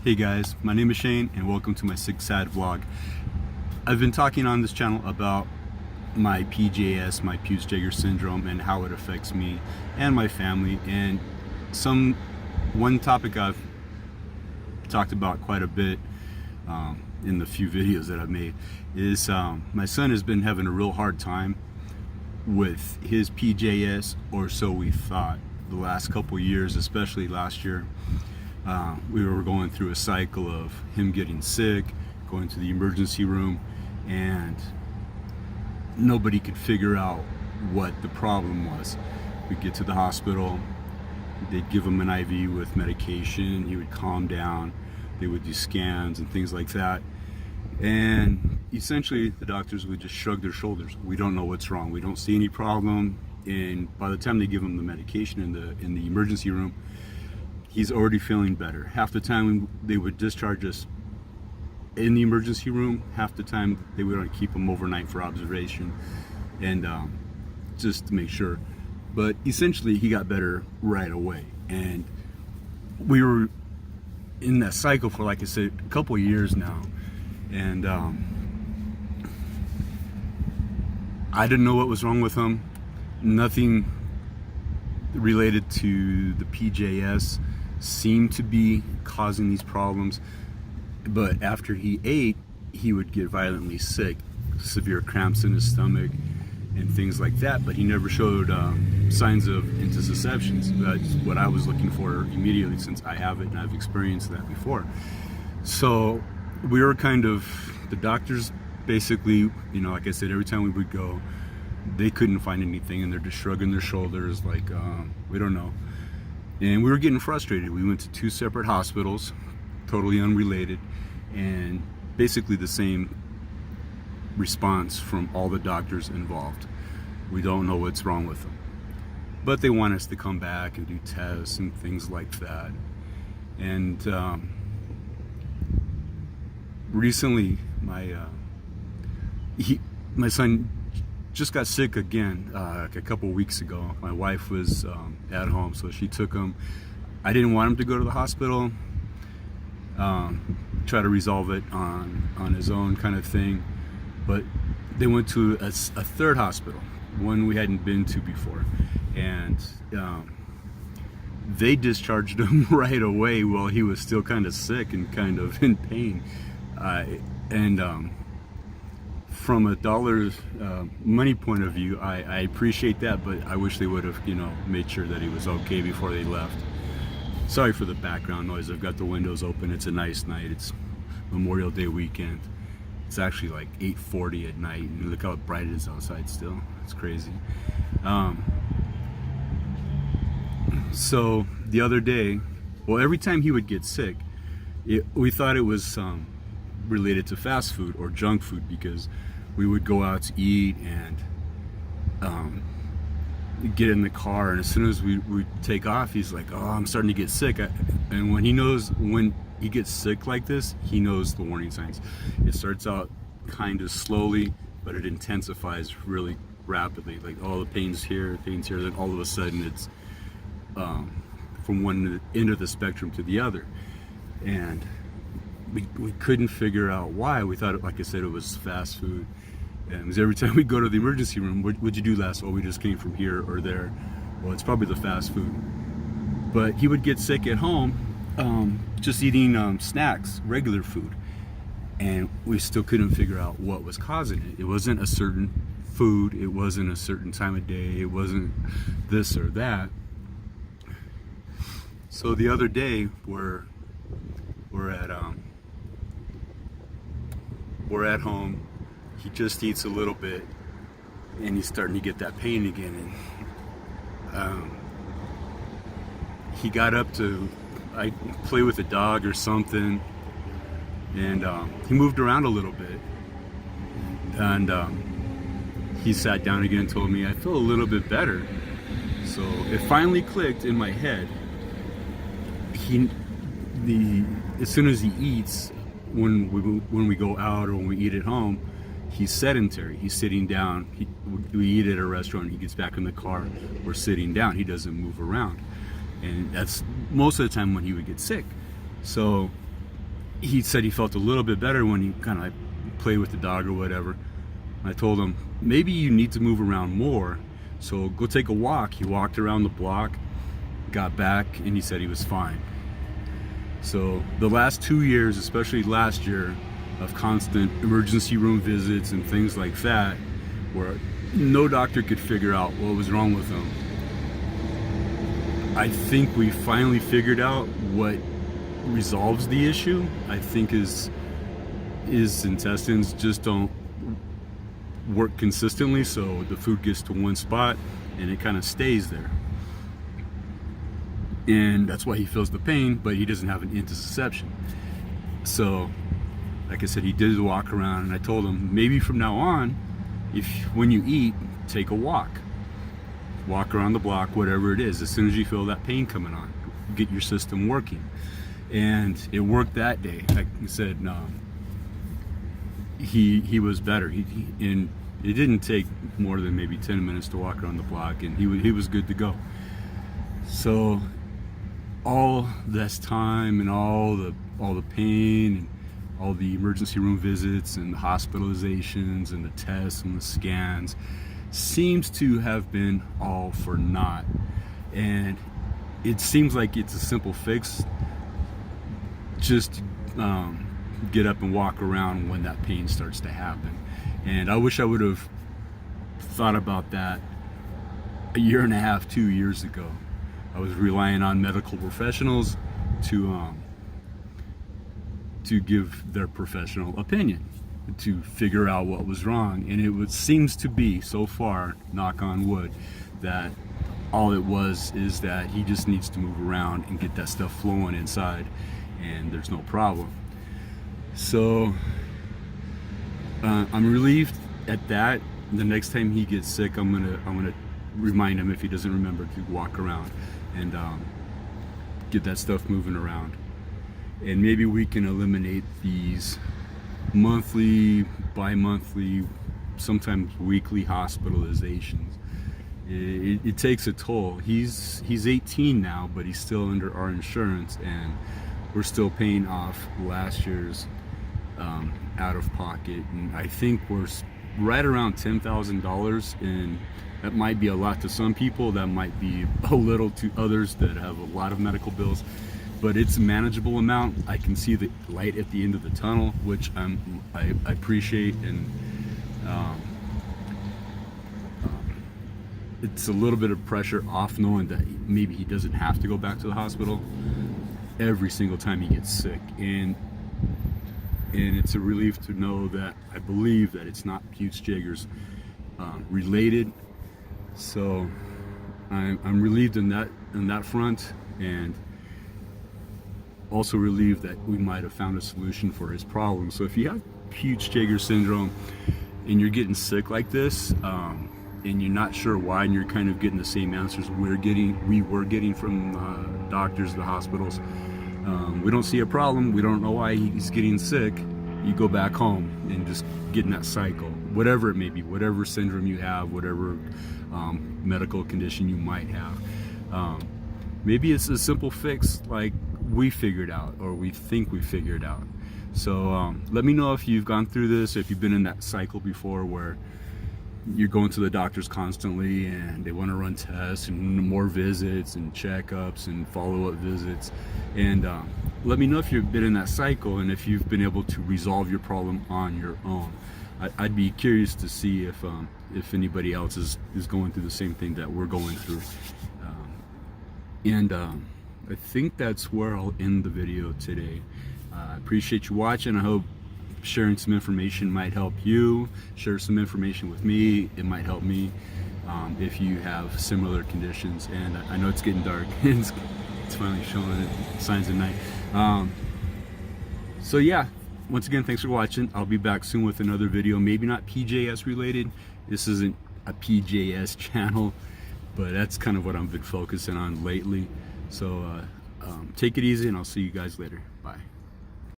Hey guys, my name is Shane and welcome to my Sick Sad vlog. I've been talking on this channel about my PJS, my Peutz-Jeghers syndrome, and how it affects me and my family. And one topic I've talked about quite a bit in the few videos that I've made is my son has been having a real hard time with his PJS, or so we thought, the last couple years, especially last year. We were going through a cycle of him getting sick, going to the emergency room, and nobody could figure out what the problem was. We'd get to the hospital, they'd give him an IV with medication, he would calm down, they would do scans and things like that. And essentially the doctors would just shrug their shoulders. We don't know what's wrong, we don't see any problem. And by the time they give him the medication in the emergency room, he's already feeling better. Half the time they would discharge us in the emergency room, half the time they would keep him overnight for observation and just to make sure. But essentially he got better right away. And we were in that cycle for, like I said, a couple of years now. And I didn't know what was wrong with him. Nothing related to the PJS seemed to be causing these problems, but after he ate, he would get violently sick, severe cramps in his stomach and things like that, but he never showed signs of intussusceptions. That's what I was looking for immediately, since I have it and I've experienced that before. So we were the doctors basically, like I said, every time we would go, they couldn't find anything, and they're just shrugging their shoulders like, we don't know. And we were getting frustrated. We went to 2 separate hospitals, totally unrelated, and basically the same response from all the doctors involved. We don't know what's wrong with them. But they want us to come back and do tests and things like that. And recently, my son just got sick again a couple weeks ago. My wife was at home, so she took him. I didn't want him to go to the hospital, try to resolve it on his own kind of thing, but they went to a third hospital, one we hadn't been to before, and they discharged him right away while he was still kind of sick and kind of in pain. From a money point of view, I appreciate that, but I wish they would have, made sure that he was okay before they left. Sorry for the background noise. I've got the windows open. It's a nice night. It's Memorial Day weekend. It's actually like 8:40 at night, and look how bright it is outside still. It's crazy. So the other day, well, every time he would get sick, we thought it was related to fast food or junk food, because we would go out to eat and get in the car, and as soon as we take off, he's like, oh, I'm starting to get sick. And when he gets sick like this, he knows the warning signs. It starts out kind of slowly, but it intensifies really rapidly, like, oh, the pain's here, then all of a sudden it's from one end of the spectrum to the other. And we couldn't figure out why. We thought, like I said, it was fast food. And it was every time we go to the emergency room, what'd you do last? Oh, we just came from here or there. Well, it's probably the fast food. But he would get sick at home, just eating snacks, regular food. And we still couldn't figure out what was causing it. It wasn't a certain food, it wasn't a certain time of day, it wasn't this or that. So the other day, we're at home. He just eats a little bit, and he's starting to get that pain again. And he got up to play with a dog or something, and he moved around a little bit, and he sat down again and told me, I feel a little bit better. So it finally clicked in my head. As soon as he eats, when we go out or when we eat at home, he's sedentary. He's sitting down. We eat at a restaurant, he gets back in the car, we're sitting down. He doesn't move around. And that's most of the time when he would get sick. So he said he felt a little bit better when he kind of like played with the dog or whatever. I told him, maybe you need to move around more, so go take a walk. He walked around the block, got back, and he said he was fine. So the last 2 years, especially last year, of constant emergency room visits and things like that, where no doctor could figure out what was wrong with him, I think we finally figured out what resolves the issue. I think his intestines just don't work consistently, so the food gets to one spot and it kind of stays there, and that's why he feels the pain, but he doesn't have an intussusception. So like I said, he did walk around, and I told him, maybe from now on, if when you eat, take a walk around the block, whatever it is, as soon as you feel that pain coming on, get your system working. And it worked that day. Like I said, no, he was better. And it didn't take more than maybe 10 minutes to walk around the block, and he was good to go. So all this time and all the pain and all the emergency room visits and the hospitalizations and the tests and the scans seems to have been all for naught. And it seems like it's a simple fix, just get up and walk around when that pain starts to happen. And I wish I would have thought about that a year and a half, 2 years ago. I was relying on medical professionals to give their professional opinion, to figure out what was wrong. And it seems to be, so far, knock on wood, that all it was is that he just needs to move around and get that stuff flowing inside, and there's no problem. So I'm relieved at that. The next time he gets sick, I'm gonna remind him, if he doesn't remember, to walk around and get that stuff moving around. And maybe we can eliminate these monthly, bi-monthly, sometimes weekly hospitalizations. It takes a toll. He's 18 now, but he's still under our insurance, and we're still paying off last year's out of pocket. And I think we're right around $10,000, and that might be a lot to some people, that might be a little to others that have a lot of medical bills, but it's a manageable amount. I can see the light at the end of the tunnel, which I appreciate, and it's a little bit of pressure off knowing that maybe he doesn't have to go back to the hospital every single time he gets sick. And it's a relief to know that I believe that it's not Peutz-Jeghers related. So I'm relieved in that front, and also relieved that we might have found a solution for his problem. So if you have Peutz-Jeghers syndrome and you're getting sick like this, and you're not sure why, and you're kind of getting the same answers we were getting from doctors, the hospitals, we don't see a problem, we don't know why he's getting sick, you go back home and just get in that cycle, whatever it may be, whatever syndrome you have, whatever medical condition you might have. Maybe it's a simple fix like we figured out, or we think we figured out. So let me know if you've gone through this, if you've been in that cycle before where you're going to the doctors constantly and they want to run tests and more visits and checkups and follow-up visits. And let me know if you've been in that cycle and if you've been able to resolve your problem on your own. I'd be curious to see if anybody else is going through the same thing that we're going through. I think that's where I'll end the video today. I appreciate you watching. I hope sharing some information might help you. Share some information with me, it might help me if you have similar conditions. And I know it's getting dark. It's finally showing signs of night. So yeah, once again, thanks for watching. I'll be back soon with another video, maybe not PJS related. This isn't a PJS channel, but that's kind of what I've been focusing on lately. So take it easy, and I'll see you guys later. Bye.